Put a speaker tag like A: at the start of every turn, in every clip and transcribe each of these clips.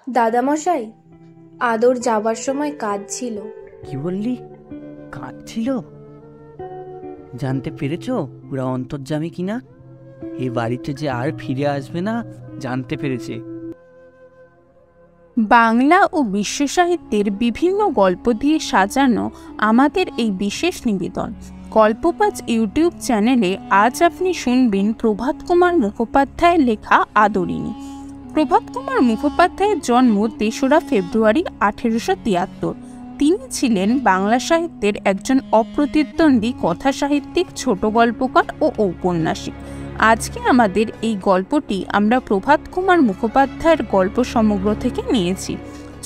A: দাদামশাই, আদর যাবার সময় কাঁদছিল।
B: কি বললি? কাঁদছিল? জানতে পেরেছ ওরা অন্তর্যামী কিনা? এই বাড়িতে যে আর ফিরে আসবে না জানতে পেরেছে।
C: বাংলা ও বিশ্ব সাহিত্যের বিভিন্ন গল্প দিয়ে সাজানো আমাদের এই বিশেষ নিবেদন গল্পপাজ ইউটিউব চ্যানেলে আজ আপনি শুনবেন প্রভাত কুমার মুখোপাধ্যায়ের লেখা আদরিণী। প্রভাত কুমার মুখোপাধ্যায়ের জন্ম ৩রা ফেব্রুয়ারি ১৮৭৩। তিনি ছিলেন বাংলা সাহিত্যের একজন অপ্রতিদ্বন্দ্বী কথা সাহিত্যিক, ছোট গল্পকার ও ঔপন্যাসিক। আজকে আমাদের এই গল্পটি আমরা প্রভাত কুমার মুখোপাধ্যায়ের গল্প সমগ্র থেকে নিয়েছি।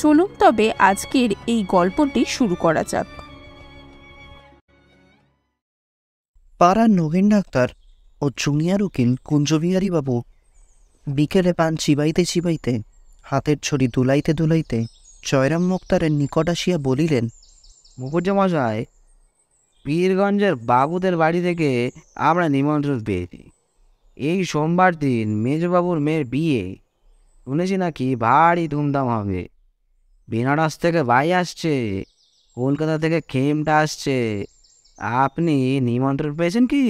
C: চলুন তবে আজকের এই গল্পটি শুরু করা যাক।
D: পাড়ার নবীন ডাক্তার ও জুনিয়র উকিল কুঞ্জবিহারী বাবু বিকেলে পান চিবাইতে চিবাইতে, হাতের ছড়ি দুলাইতে দুলাইতে জয়রাম মোক্তারের নিকট আসিয়া বলিলেন,
E: মুখুজ্জমশাই, পীরগঞ্জের বাবুদের বাড়ি থেকে আমরা নিমন্ত্রণ পেয়েছি। এই সোমবার দিন মেজবাবুর মেয়ের বিয়ে। শুনেছি নাকি ভারী ধুমধাম হবে। বেনারস থেকে ভাই আসছে, কলকাতা থেকে খেমটা আসছে। আপনি নিমন্ত্রণ পেয়েছেন কি?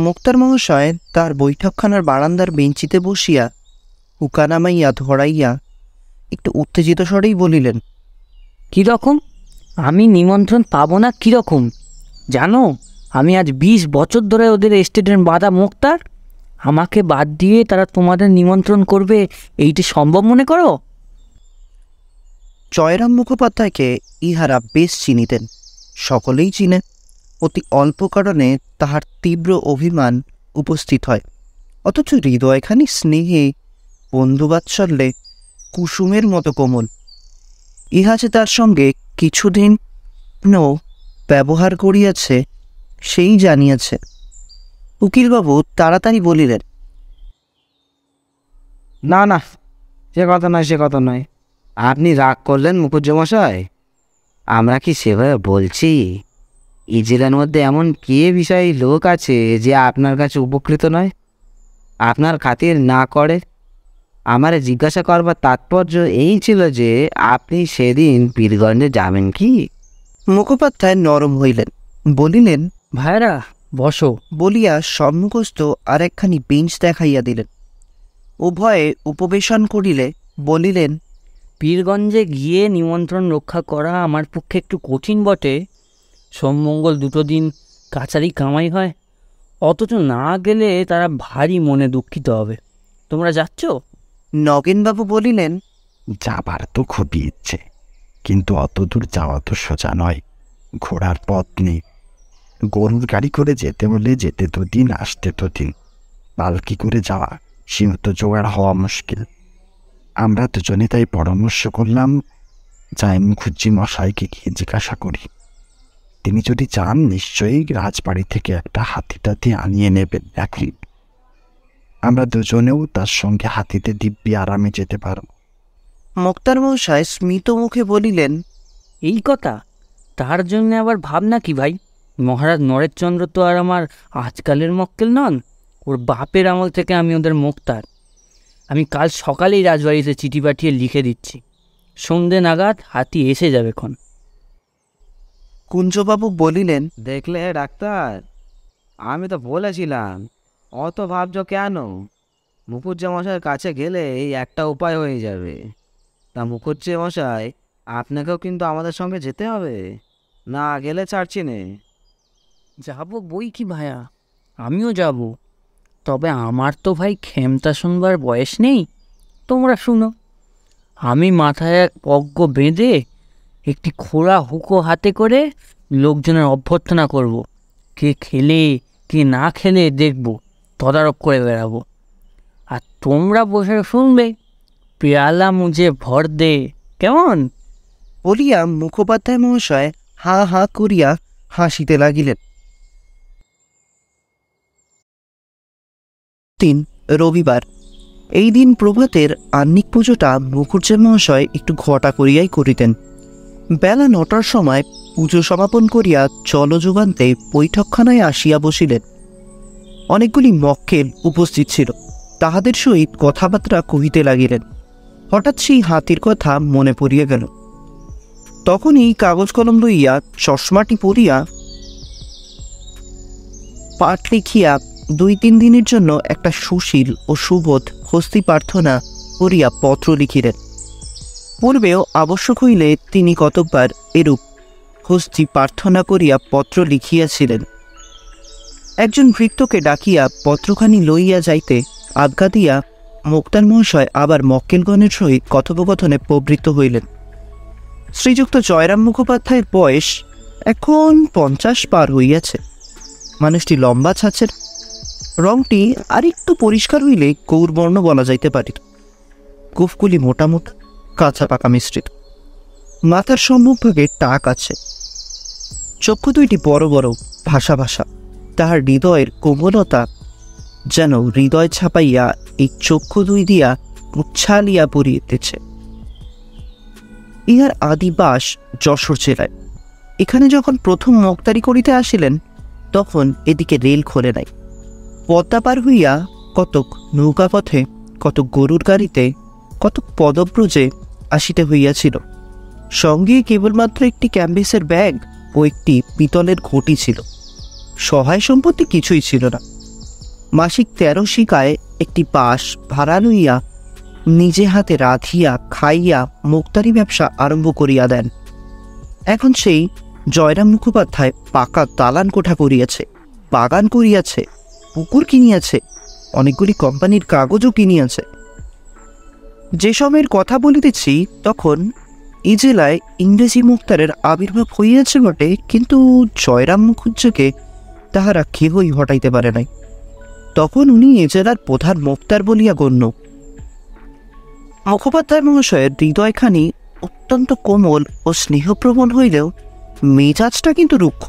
D: মোক্তার মহাশয় তার বৈঠকখানার বারান্দার বেঞ্চিতে বসিয়া উকা নামাইয়া ধরাইয়া একটু উত্তেজিত স্বরেই বলিলেন,
B: কীরকম? আমি নিমন্ত্রণ পাবো না কীরকম? জানো, আমি আজ ২০ বছর ধরে ওদের এস্টেটের বাঁধা মোক্তার। আমাকে বাদ দিয়ে তারা তোমাদের নিমন্ত্রণ করবে, এইটি সম্ভব মনে করো?
D: জয়রাম মুখোপাধ্যায়কে ইহারা বেশ চিনিতেন, সকলেই চিনে। অতি অল্প কারণে তাহার তীব্র অভিমান উপস্থিত হয়, অথচ হৃদয়খানি স্নেহে বন্ধুবাৎসল্যে কুসুমের মতো কোমল। ইহা যে তার সঙ্গে কিছুদিন ব্যবহার করিয়াছে সেই জানিয়াছে। উকিলবাবু তাড়াতাড়ি বলিলেন,
E: না না, সে কথা নয়, সে কথা নয়। আপনি রাগ করলেন মুখুজ্জমশাই? আমরা কি সেভাবে বলছি? এই জেলার মধ্যে এমন কে বিষয় লোক আছে যে আপনার কাছে উপকৃত নয়, আপনার খাতির না করে? আমার জিজ্ঞাসা করবার তাৎপর্য এই ছিল যে আপনি সেদিন পীরগঞ্জে যাবেন কি?
D: মুখোপাধ্যায় নরম হইলেন, বলিলেন,
B: ভাইরা বসো
D: বলিয়া সম্মুখস্থ আর একখানি বেঞ্চ দেখাইয়া দিলেন। উভয়ে উপবেশন করিলে বলিলেন,
B: পীরগঞ্জে গিয়ে নিমন্ত্রণ রক্ষা করা আমার পক্ষে একটু কঠিন বটে। সোম-মঙ্গল দুটো দিন কাছারি কামাই হয়, অথচ না গেলে তারা ভারী মনে দুঃখিত হবে। তোমরা যাচ্ছ?
D: নগেনবাবু বলিলেন,
F: যাবার তো খুবই ইচ্ছে, কিন্তু অত দূর যাওয়া তো সোজা নয়। ঘোড়ার পথ নেই। গরুর গাড়ি করে যেতে হলে যেতে 2 দিন, আসতে 2 দিন। পালকি করে যাওয়া, সীমিত জোগাড় হওয়া মুশকিল। আমরা দুজনে তাই পরামর্শ করলাম, যাই মুখুজ্জি মশাইকে গিয়ে জিজ্ঞাসা করি। তিনি যদি চান নিশ্চয়ই রাজবাড়ি থেকে একটা হাতিটাতি আনিয়ে নেবেন। একই আমরা দুজনেও তার সঙ্গে হাতিতে দিব্যি আরামে যেতে পারব।
D: মোক্তার মশাই স্মিত মুখে বলিলেন,
B: এই কথা? তার জন্য আবার ভাবনা কি ভাই? মহারাজ নরেশচন্দ্র তো আর আমার আজকালের মক্কেল নন। ওর বাপের আমল থেকে আমি ওদের মোক্তার। আমি কাল সকালেই রাজবাড়িতে চিঠি পাঠিয়ে লিখে দিচ্ছি, সন্ধে নাগাদ হাতি এসে যাবে খন।
D: কুঞ্জবাবু বলিলেন,
E: দেখলে ডাক্তার, আমি তো বলেছিলাম। অত ভাবছ কেন? মুখুজ্জমশাইয়ের কাছে গেলে এই একটা উপায় হয়ে যাবে। তা মুখুজ্জমশাই, আপনাকেও কিন্তু আমাদের সঙ্গে যেতে হবে, না গেলে ছাড়ছি নে।
B: যাবো বই কি ভাইয়া, আমিও যাব। তবে আমার তো ভাই খেমতা শুনবার বয়স নেই। তোমরা শুনো, আমি মাথায় এক পজ্ঞ বেঁধে একটি খোড়া হুকো হাতে করে লোকজনের অভ্যর্থনা করব। কে খেলে কে না খেলে দেখব, তদারক করে বেড়াবো। আর তোমরা বসে শুনবে, পেয়ালা মুঝে ভর দে, কেমন?
D: বলিয়া মুখোপাধ্যায় মহাশয় হা হা করিয়া হাসিতে লাগিলেন। 3 রবিবার। এই দিন প্রভাতের আহ্নিক পুজোটা মুখুজ্জে মহাশয় একটু ঘটা করিয়াই করিতেন। বেলা 9টার সময় পুজো সমাপন করিয়া জলযোগান্তে বৈঠকখানায় আসিয়া বসিলেন। অনেকগুলি মক্কেল উপস্থিত ছিল, তাহাদের সহিত কথাবার্তা কহিতে লাগিলেন। হঠাৎ সেই হাতির কথা মনে পড়িয়া গেল। তখনই কাগজ কলম লইয়া চশমাটি পরিয়া পাঠ লিখিয়া 2-3 দিনের জন্য একটা সুশীল ও সুবোধ হস্তি প্রার্থনা করিয়া পত্র লিখিলেন। পূর্বেও আবশ্যক হইলে তিনি কতকবার এরূপ হস্তি প্রার্থনা করিয়া পত্র লিখিয়াছিলেন। একজন ভৃত্যকে ডাকিয়া পত্রখানি লইয়া যাইতে আজ্ঞা দিয়া মোক্তার মহাশয় আবার মক্কেলগণের সহিত কথোপকথনে প্রবৃত্ত হইলেন। শ্রীযুক্ত জয়রাম মুখোপাধ্যায়ের বয়স এখন 50 পার হইয়াছে। মানুষটি লম্বা ছাঁচের, রংটি আর একটু পরিষ্কার হইলে গৌরবর্ণ বলা যাইতে পারিত। গোফগুলি মোটা মোটা, কাঁচা পাকা মিশ্রিত। মাথার সম্মুখভাগে টাক আছে। চক্ষু দুইটি বড় বড়, ভাষা ভাষা। তাহার হৃদয়ের কোমলতা যেন হৃদয় ছাপাইয়া এই চক্ষু দুই দিয়া উচ্ছালিয়া পড়িতেছে। ইহার আদিবাস যশোর জেলায়। এখানে যখন প্রথম মোক্তারি করিতে আসিলেন তখন এদিকে রেল খোলে নাই। পদ্মা পার হইয়া কতক নৌকাপথে, কতক গরুর গাড়িতে, কতক পদব্রজে আসিতে হইয়াছিল। সঙ্গে কেবলমাত্র একটি ক্যাম্বিসের ব্যাগ ও একটি পিতলের ঘটি ছিল। সহায় সম্পত্তি কিছুই ছিল না। মাসিক 13 শিকায় একটি বাস ভাড়া লইয়া নিজে হাতে রাঁধিয়া খাইয়া মোক্তারি ব্যবসা আরম্ভ করিয়া দেন। এখন সেই জয়রাম মুখোপাধ্যায় পাকা দালান কোঠা করিয়াছে, বাগান করিয়াছে, পুকুর কিনিয়াছে, অনেকগুলি কোম্পানির কাগজও কিনিয়াছে। যে সময়ের কথা বলিতেছি তখন এই জেলায় ইংরেজি মুক্তারের আবির্ভাব হইয়াছে বটে, কিন্তু জয়রাম মুখুজ্জকে তাহারা কেহই হটাইতে পারে নাই। তখন উনি এ জেলার প্রধান মুক্তার বলিয়া গণ্য। মুখোপাধ্যায় মহাশয়ের হৃদয়খানি অত্যন্ত কোমল ও স্নেহপ্রবণ হইলেও মেজাজটা কিন্তু রুক্ষ।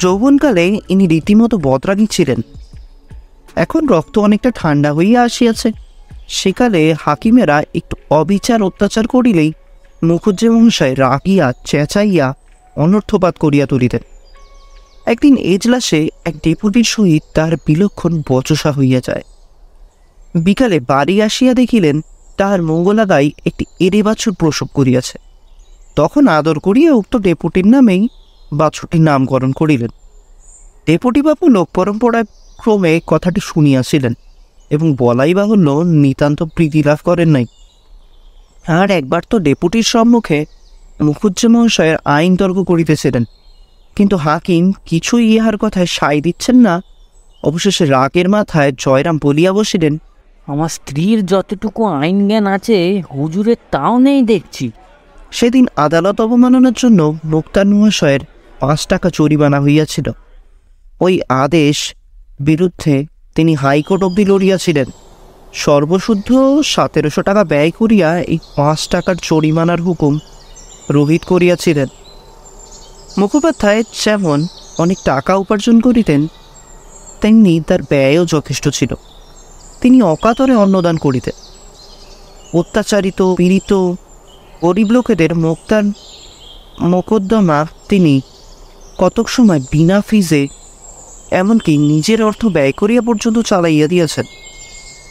D: যৌবনকালে ইনি রীতিমতো বদরাগী ছিলেন। এখন রক্ত অনেকটা ঠান্ডা হইয়া আসিয়াছে। সেকালে হাকিমেরা একটু অবিচার অত্যাচার করিলেই মুখুজ্জে মহাশয় রাগিয়া চেঁচাইয়া অনর্থপাত করিয়া তুলিতেন। একদিন এজলাসে এক ডেপুটির সহিত তার বিলক্ষণ বচসা হইয়া যায়। বিকালে বাড়ি আসিয়া দেখিলেন তাহার মঙ্গলাগাই একটি এড়ে বাছুর প্রসব করিয়াছে। তখন আদর করিয়া উক্ত ডেপুটির নামেই বাছুরটির নামকরণ করিলেন। ডেপুটিবাবু লোক পরম্পরায় ক্রমে কথাটি শুনিয়াছিলেন এবং বলাই বাহুল্য নিতান্ত প্রীতি লাভ করেন নাই। আর একবার তো ডেপুটির সম্মুখে মুখুজ্জে মহাশয়ের আইন তর্ক করিতেছিলেন, কিন্তু হাকিম কিছুই ইহার কথায় সায় দিচ্ছেন না। অবশেষে রাগের মাথায় জয়রাম বলিয়া বসিলেন,
B: আমার স্ত্রীর যতটুকু আইন জ্ঞান আছে হুজুরের তাও নেই দেখছি।
D: সেদিন আদালত অবমাননার জন্য মুক্তার মহাশয়ের 5 টাকা জরিমানা হইয়াছিল। ওই আদেশ বিরুদ্ধে তিনি হাইকোর্ট অব্দি লড়িয়াছিলেন। সর্বশুদ্ধ 1700 টাকা ব্যয় করিয়া এই 5 টাকার জরিমানার হুকুম রহিত করিয়াছিলেন। মুখোপাধ্যায় যেমন অনেক টাকা উপার্জন করিতেন, তেমনি তার ব্যয়ও যথেষ্ট ছিল। তিনি অকাতরে অন্নদান করিতেন। অত্যাচারিত, পীড়িত গরিব লোকেদের মোকদ্দমা তিনি কতক সময় বিনা ফিজে, এমনকি নিজের অর্থ ব্যয় করিয়া পর্যন্ত চালাইয়া দিয়েছেন।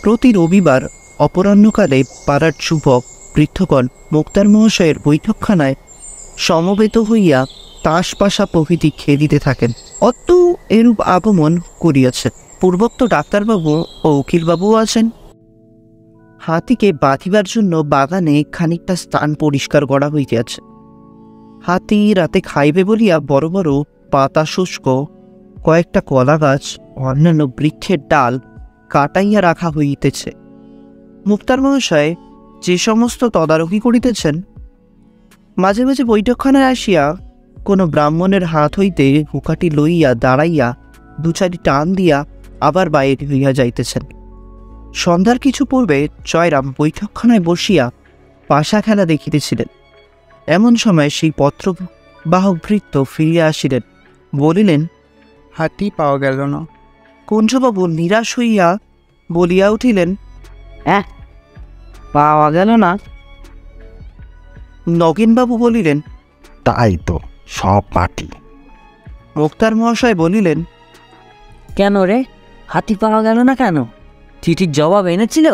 D: প্রতি রবিবার অপরাহ্নকালে পাড়ার যুবক বৃদ্ধগণ মুক্তার মহাশয়ের বৈঠকখানায় সমবেত হইয়া তাস পাশা প্রভৃতি খেলিতে থাকেন। অত এরূপ আগমন করিয়াছে। পূর্বোক্ত ডাক্তারবাবু ও উকিলবাবুও আছেন। হাতিকে বাঁধিবার জন্য বাগানে খানিকটা স্থান পরিষ্কার করা হইয়াছে। হাতি রাতে খাইবে বলিয়া বড় বড় পাতা শুষ্ক কয়েকটা কলা গাছ, অন্যান্য বৃক্ষের ডাল কাটাইয়া রাখা হইতেছে। মুক্তার মহাশয় যে সমস্ত তদারকি করিতেছেন, মাঝে মাঝে বৈঠকখানায় আসিয়া কোনো ব্রাহ্মণের হাত হইতে হুকাটি লইয়া দাঁড়াইয়া 2-4 টান দিয়া আবার বাইরে হইয়া যাইতেছেন। সন্ধ্যার কিছু পূর্বে জয়রাম বৈঠকখানায় বসিয়া পাশা খেলা দেখিতেছিলেন। এমন সময় সেই পত্রবাহক ভৃত্য ফিরিয়া আসিলেন। বলিলেন,
G: হাতি পাওয়া গেল না।
D: কুঞ্জবাবু নিরাশ হইয়া বলিয়া উঠিলেন,
E: পাওয়া গেল না?
D: নগেনবাবু বলিলেন,
F: তাই তো, সব মাটি।
D: মোক্তার মহাশয় বলিলেন,
B: কেন রে, হাতি পাওয়া গেল না কেন? চিঠির জবাব এনেছিল?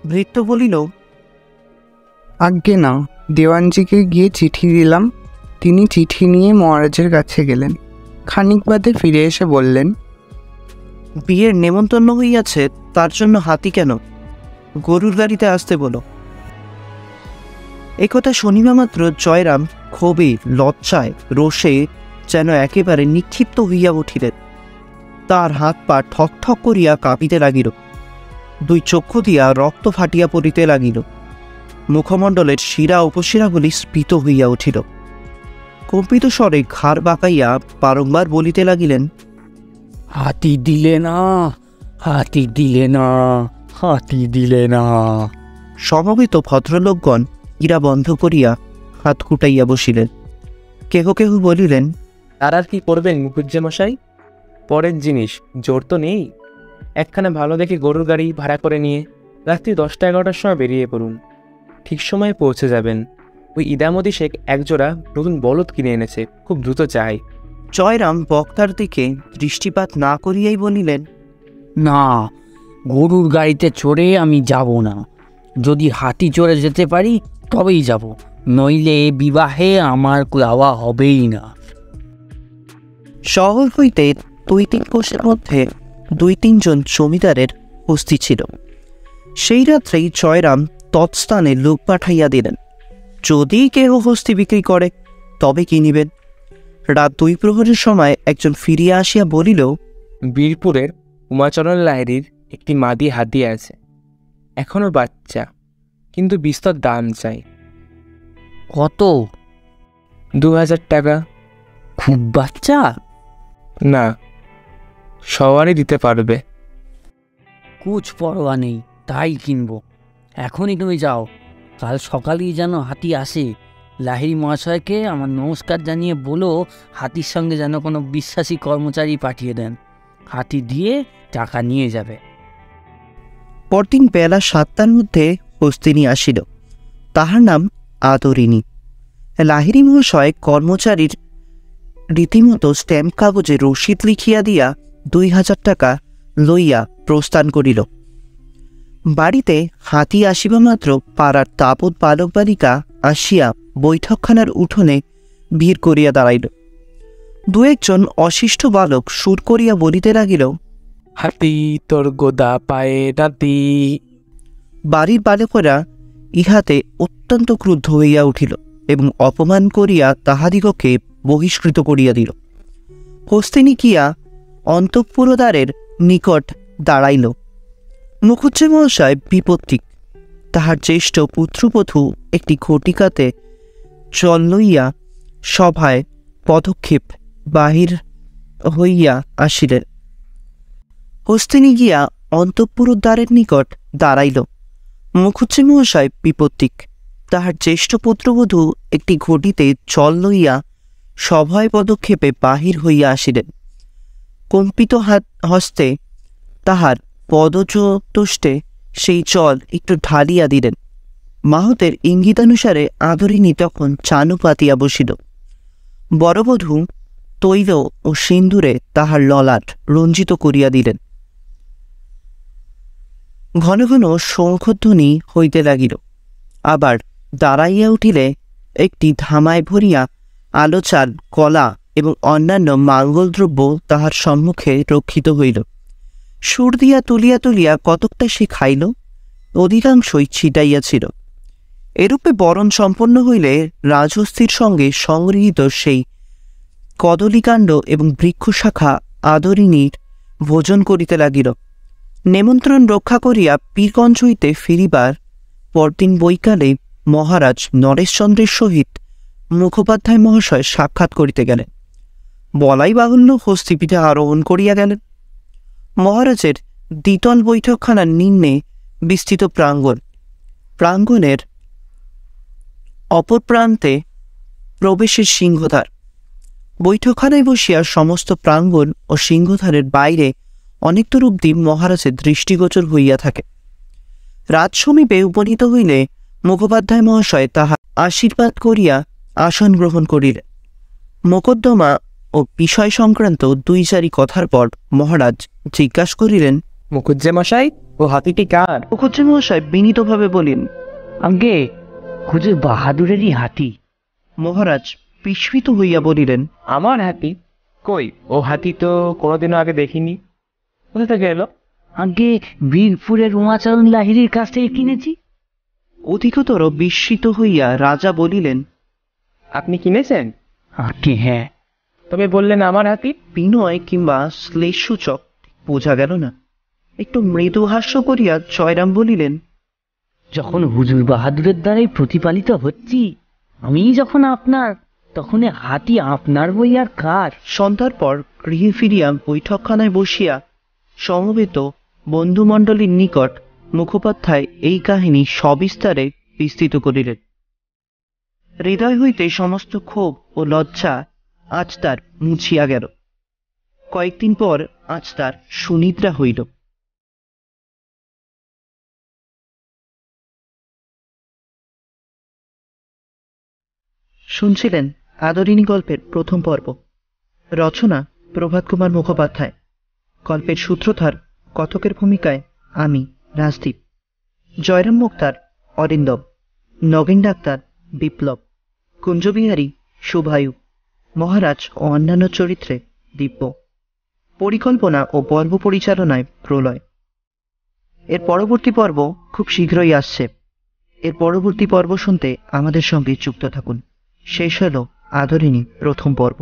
D: ভৃত্য বলিল,
G: আজ্ঞে না, দেওয়ানজিকে গিয়ে চিঠি দিলাম। তিনি চিঠি নিয়ে মহারাজের কাছে গেলেন। খানিক বাদে ফিরে এসে বললেন,
D: বিয়ের নেমন্তন্ন হইয়াছে, তার জন্য হাতি কেন? গরুর গাড়িতে আসতে বলো। একথা শুনিবা মাত্র জয়রাম ক্ষোভে, লজ্জায়, রোষে যেন একেবারে নিক্ষিপ্ত হইয়া উঠিলেন। তার হাত পা ঠক ঠক করিয়া কাঁপিতে লাগিল, দুই চক্ষু দিয়া রক্ত ফাটিয়া পড়িতে লাগিল, মুখমণ্ডলের শিরা উপশিরাগুলি স্ফীত হইয়া উঠিল। কম্পিত স্বরে ঘাড় বাঁকাইয়া বারংবার বলিতে লাগিলেন,
B: হাতি দিলে না, হাতি দিলে না, হাতি দিলে না।
D: সমবেত ভদ্রলোকগণ ইরা বন্ধ করিয়া হাত কুটাইয়া বসিলেন। কেহ কেহ বলিলেন,
H: তার আর কি করবেন মুখুজ্জেমশাই? পরের জিনিস, জোর তো নেই। একখানা ভালো দেখে গরুর গাড়ি ভাড়া করে নিয়ে রাত্রি 10টা-11টার সময় বেরিয়ে পড়ুন, ঠিক সময়ে পৌঁছে যাবেন। ওই ইদামতি শেখ একজোড়া নতুন বলদ কিনে এনেছে, খুব দ্রুত চাই।
D: জয়রাম বক্তার দিকে দৃষ্টিপাত না করিয়াই বলিলেন,
B: না, গরুর গাড়িতে চড়ে আমি যাব না। যদি হাতি চড়ে যেতে পারি তবেই যাব, নইলে বিবাহে আমার যাওয়া হবেই না।
D: শহর হইতে 2-3 কোষের মধ্যে 2-3 জন জমিদারের হস্তি ছিল। সেই রাত্রেই জয়রাম তৎস্থানে লোক পাঠাইয়া দিলেন, যদি কেহ হস্তি বিক্রি করে তবে কিনিবেন। রাত 2 প্রহরের সময় একজন ফিরিয়া আসিয়া বলিল,
H: বীরপুরের উমাচরণ লাহিড়ীর একটি মাদি হাতি আছে, এখনও বাচ্চা, কিন্তু বিস্তর দাম চাই।
B: কত?
H: 2000 টাকা।
B: খুব বাচ্চা?
H: না, সবারই দিতে পারবে।
B: কুছ পরোয়া নেই, তাই কিনবো। এখনই তুমি যাও, কাল সকালেই যেন হাতি আসে। লাহিড়ী মহাশয়কে আমার নমস্কার জানিয়ে বলো, হাতির সঙ্গে যেন কোনো বিশ্বাসী কর্মচারী পাঠিয়ে দেন, হাতি দিয়ে টাকা নিয়ে যাবে।
D: পরদিন বেলা 7টার মধ্যে হস্তিনী আসিল। তাহার নাম আদরিনী। লাহিড়ী মহাশয় কর্মচারীর রীতিমতো স্ট্যাম্প কাগজে রসিদ লিখিয়া দিয়া 2000 টাকা লইয়া প্রস্থান করিল। বাড়িতে হাতি আসিবা মাত্র পাড়ার তাপদ বালক বালিকা আসিয়া বৈঠকখানার উঠোনে ভিড় করিয়া দাঁড়াইল। 2-1 অশিষ্ট বালক সুর করিয়া বলিতে লাগিল,
H: হাতি তোর গোদা পায়ে নাতি।
D: বাড়ির বালকেরা ইহাতে অত্যন্ত ক্রুদ্ধ হইয়া উঠিল এবং অপমান করিয়া তাহাদিগকে বহিষ্কৃত করিয়া দিল। হস্তিনী গিয়া অন্তঃপুরদ্বারের নিকট দাঁড়াইল। মুখুজ্জে মহাশয় বিপত্তিক, তাহার জ্যেষ্ঠ পুত্রবধূ একটি ঘটিকাতে জল লইয়া সভায় পদক্ষেপ বাহির হইয়া আসিলেন। হস্তিনী গিয়া অন্তঃপুরদ্বারের নিকট দাঁড়াইল। মুখুজ্জে মহাশয় বিপত্তিক, তাহার জ্যেষ্ঠ পুত্রবধূ একটি ঘটিতে জল লইয়া সভয় পদক্ষেপে বাহির হইয়া আসিলেন। কম্পিত হস্তে তাহার পদচতুষ্টে সেই জল একটু ঢালিয়া দিলেন। মাহতের ইঙ্গিতানুসারে আদরিনী তখন চানু পাতিয়া বসিল। বড়বধূ তৈল ও সিন্দুরে তাহার ললাট রঞ্জিত করিয়া দিলেন। ঘন ঘন শঙ্খধ্বনি হইতে লাগিল। আবার দাঁড়াইয়া উঠিলে একটি ধামায় ভরিয়া আলো, চাল, কলা এবং অন্যান্য মাঙ্গলদ্রব্য তাহার সম্মুখে রক্ষিত হইল। সুর দিয়া তুলিয়া তুলিয়া কতকটা সে খাইল, অধিকাংশই ছিটাইয়াছিল। এরূপে বরণ সম্পন্ন হইলে রাজহস্তির সঙ্গে সংগৃহীত সেই কদলীকাণ্ড এবং বৃক্ষশাখা আদরিণীর ভোজন করিতে লাগিল। নেমন্ত্রণ রক্ষা করিয়া পীরগঞ্জ হইতে ফিরিবার পরদিন বৈকালে মহারাজ নরেশচন্দ্রের সহিত মুখোপাধ্যায় মহাশয় সাক্ষাৎ করিতে গেলেন। বলাই বাহুল্য হস্তিপীঠে আরোহণ করিয়া গেলেন। মহারাজের দ্বিতল বৈঠকখানার নিম্নে বিস্তৃত প্রাঙ্গণ, প্রাঙ্গণের অপর প্রান্তে প্রবেশের সিংহদ্বার। বৈঠকখানায় বসিয়া সমস্ত প্রাঙ্গণ ও সিংহদ্বারের বাইরে অনেকদূর অবধি মহারাজের দৃষ্টিগোচর হইয়া থাকে। রাত সমীপে উপনীত হইলে মুখোপাধ্যায় মহাশয় তাহার আশীর্বাদ করিয়া আসন গ্রহণ করিলেন। মোকদ্দমা ও বিষয় সংক্রান্ত 2-4 কথার পর মহারাজ জিজ্ঞাসা করিলেন,
H: মুখুজ্জেমশাই, ও হাতিটি কার?
D: মুখুজ্জেমশাই বিনীতভাবে বলিন,
B: আগে হুজুর বাহাদুরেরই হাতি।
D: মহারাজ বিস্মিত হইয়া বলিলেন,
H: আমার হাতি? কই, ও হাতি তো কোনোদিনও আগে দেখিনি। কোথা থেকে এলো?
B: আগে বীরপুরের উমাচরণ লাহিড়ির কাছ থেকে কিনেছি।
D: অধিকতর বিস্মিত হইয়া রাজা বলিলেন,
H: আপনি কিনেছেন?
B: আগে হ্যাঁ।
H: তবে বললেন আমার হাতি।
D: বিনয় কিংবা শ্লেষসূচক বোঝা গেল না। একটু মৃদু হাস্য করিয়া জয়রাম বলিলেন,
B: যখন হুজুর বাহাদুরের দ্বারাই প্রতিপালিত হচ্ছি, আমি যখন আপনার, তখন এ হাতি আপনার বই আর কার?
D: সন্ধ্যার পর গৃহে ফিরিয়া বৈঠকখানায় বসিয়া সমবেত বন্ধুমণ্ডলীর নিকট মুখোপাধ্যায় এই কাহিনী সবিস্তারে বিস্তৃত করিলেন। হৃদয় হইতে সমস্ত ক্ষোভ ও লজ্জা আজ তার মুছিয়া গেল। কয়েকদিন পর আজ তার সুনিদ্রা হইল। শুনছিলেন আদরিণী গল্পের প্রথম পর্ব। রচনা প্রভাত কুমার মুখোপাধ্যায়। গল্পের সূত্রধার কথকের ভূমিকায় আমি রাজদীপ, জয়রাম মুক্তার অরিন্দম, নগেন ডাক্তার বিপ্লব, কুঞ্জবিহারী শুভায়ু, মহারাজ ও অন্যান্য চরিত্রে দিব্য। পরিকল্পনা ও পর্ব পরিচালনায় প্রলয়। এর পরবর্তী পর্ব খুব শীঘ্রই আসছে। এর পরবর্তী পর্ব শুনতে আমাদের সঙ্গে যুক্ত থাকুন। শেষ হল আদরিণী প্রথম পর্ব।